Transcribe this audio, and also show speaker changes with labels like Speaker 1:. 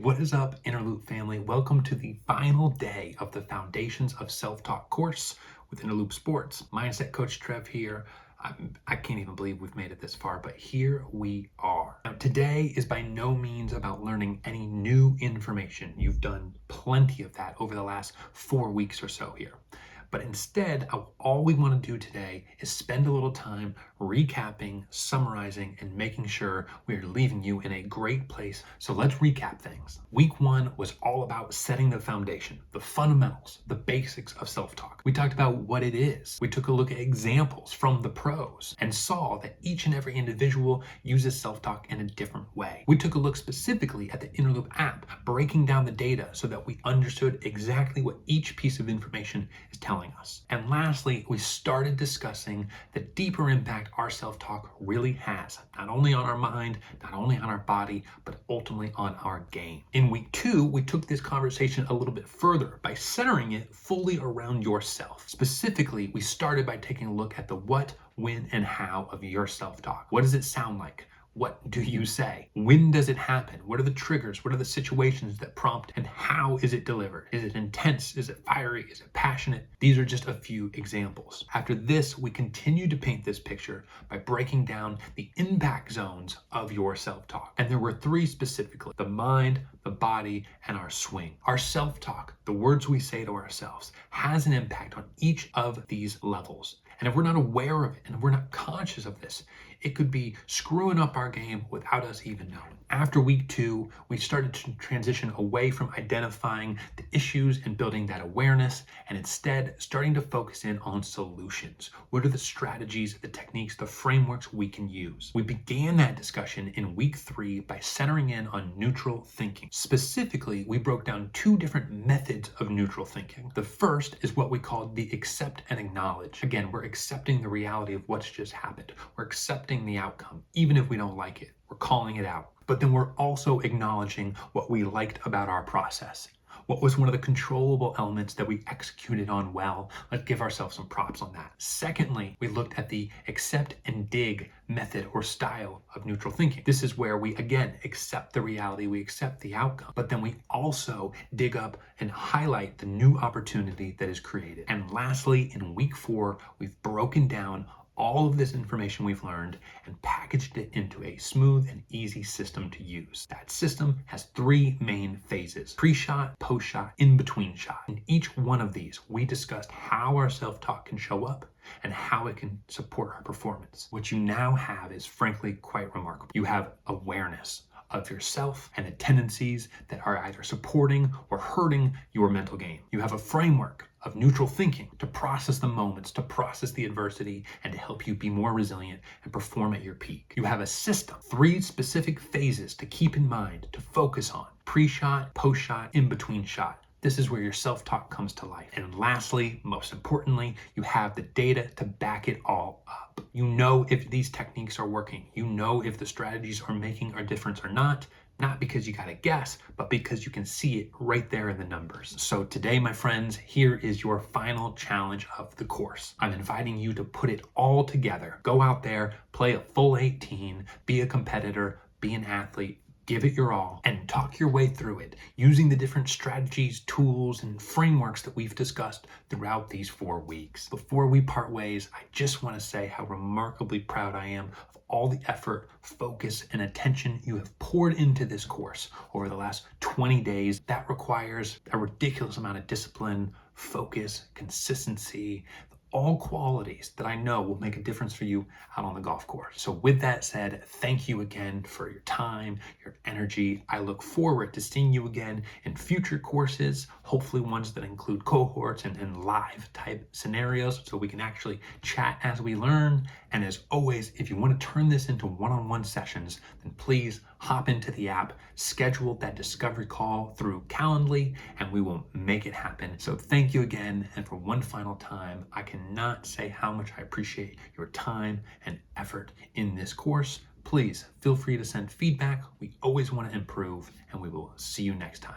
Speaker 1: What is up, InnerLoop family? Welcome to the final day of the Foundations of Self-Talk course with InnerLoop Sports. Mindset Coach Trev here. I can't even believe we've made it this far, but here we are. Now, today is by no means about learning any new information. You've done plenty of that over the last 4 weeks or so here. But instead, all we want to do today is spend a little time recapping, summarizing, and making sure we are leaving you in a great place. So let's recap things. Week 1 was all about setting the foundation, the fundamentals, the basics of self-talk. We talked about what it is. We took a look at examples from the pros and saw that each and every individual uses self-talk in a different way. We took a look specifically at the InnerLoop app, breaking down the data so that we understood exactly what each piece of information is telling us. And lastly, we started discussing the deeper impact our self-talk really has, not only on our mind, not only on our body, but ultimately on our game. In week 2, we took this conversation a little bit further by centering it fully around yourself. Specifically, we started by taking a look at the what, when, and how of your self-talk. What does it sound like? What do you say? When does it happen? What are the triggers? What are the situations that prompt? And how is it delivered? Is it intense? Is it fiery? Is it passionate? These are just a few examples. After this, we continue to paint this picture by breaking down the impact zones of your self-talk. And there were 3 specifically: the mind, the body, and our swing. Our self-talk, the words we say to ourselves, has an impact on each of these levels. And if we're not aware of it, and if we're not conscious of this, it could be screwing up our game without us even knowing. After week 2, we started to transition away from identifying the issues and building that awareness, and instead starting to focus in on solutions. What are the strategies, the techniques, the frameworks we can use? We began that discussion in week 3 by centering in on neutral thinking. Specifically, we broke down 2 different methods of neutral thinking. The first is what we call the accept and acknowledge. Again, we're accepting the reality of what's just happened. We're accepting the outcome, even if we don't like it. We're calling it out. But then we're also acknowledging what we liked about our process. What was one of the controllable elements that we executed on well? Let's give ourselves some props on that. Secondly, we looked at the accept and dig method or style of neutral thinking. This is where we, again, accept the reality, we accept the outcome, but then we also dig up and highlight the new opportunity that is created. And lastly, in week 4, we've broken down all of this information we've learned and packaged it into a smooth and easy system to use. That system has 3 main phases: pre-shot, post-shot, in-between shot. In each one of these, we discussed how our self-talk can show up and how it can support our performance. What you now have is frankly quite remarkable. You have awareness of yourself and the tendencies that are either supporting or hurting your mental game. You have a framework of neutral thinking to process the moments, to process the adversity, and to help you be more resilient and perform at your peak. You have a system, 3 specific phases to keep in mind, to focus on: pre-shot, post-shot, in-between shot. This is where your self-talk comes to life. And lastly, most importantly, you have the data to back it all up. You know if these techniques are working. You know if the strategies are making a difference or not because you gotta guess, but because you can see it right there in the numbers. So today, my friends, here is your final challenge of the course. I'm inviting you to put it all together. Go out there, play a full 18, be a competitor, be an athlete, give it your all, and talk your way through it using the different strategies, tools, and frameworks that we've discussed throughout these 4 weeks. Before we part ways, I just want to say how remarkably proud I am of all the effort, focus, and attention you have poured into this course over the last 20 days. That requires a ridiculous amount of discipline, focus, consistency, all qualities that I know will make a difference for you out on the golf course. So with that said, thank you again for your time, your energy. I look forward to seeing you again in future courses, hopefully ones that include cohorts and live type scenarios so we can actually chat as we learn. And as always, if you want to turn this into one-on-one sessions, then please hop into the app, schedule that discovery call through Calendly, and we will make it happen. So thank you again. And for one final time, I cannot say how much I appreciate your time and effort in this course. Please feel free to send feedback. We always want to improve, and we will see you next time.